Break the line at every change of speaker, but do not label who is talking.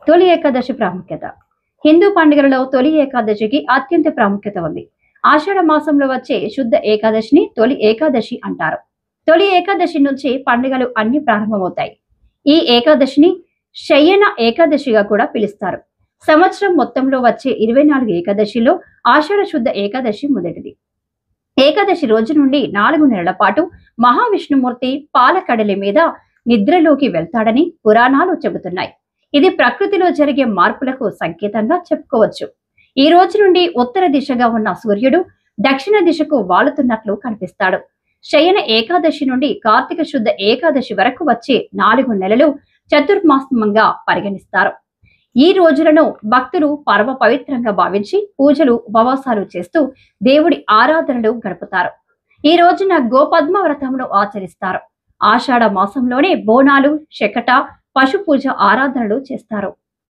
తొలి ఏకాదశి ప్రాముఖ్యత. హిందూ పండుగలలో తొలి ఏకాదశికి అత్యంత ప్రాముఖ్యత ఉంది. ఆషాఢ మాసంలో వచ్చే శుద్ధ ఏకాదశిని తొలి ఏకాదశి అంటారు. తొలి ఏకాదశి నుంచి పండుగలు అన్ని ప్రారంభమవుతాయి. ఈ ఏకాదశిని శయన ఏకాదశిగా కూడా పిలుస్తారు. సంవత్సరం మొత్తంలో వచ్చే 24 ఏకాదశిలో ఆషాఢ శుద్ధ ఏకాదశి మొదటిది. ఏకాదశి రోజు నుండి 4 నెలల పాటు మహావిష్ణుమూర్తి పాలకడలి మీద నిద్రలోకి వెళ్తాడని పురాణాలు చెబుతున్నాయి. ఇది ప్రకృతిలో జరిగే మార్పులకు సంకేతంగా చెప్పుకోవచ్చు. ఈ రోజు నుండి ఉత్తర దిశగా ఉన్న సూర్యుడు దక్షిణ దిశకు వాలుతున్నట్లు కనిపిస్తాడు. శయన ఏకాదశి నుండి కార్తీక శుద్ధ ఏకాదశి వరకు వచ్చే 4 నెలలు చతుర్మాసంగా పరిగణిస్తారు. ఈ రోజులను భక్తులు పరమ పవిత్రంగా భావించి పూజలు, ఉపవాసాలు చేస్తూ దేవుడి ఆరాధనలు గడుపుతారు. ఈ రోజున గోపద్మ వ్రతమును ఆచరిస్తారు. ఆషాఢ మాసంలోనే బోనాలు, శకట, పశు పూజ ఆరాధనలు చేస్తారు.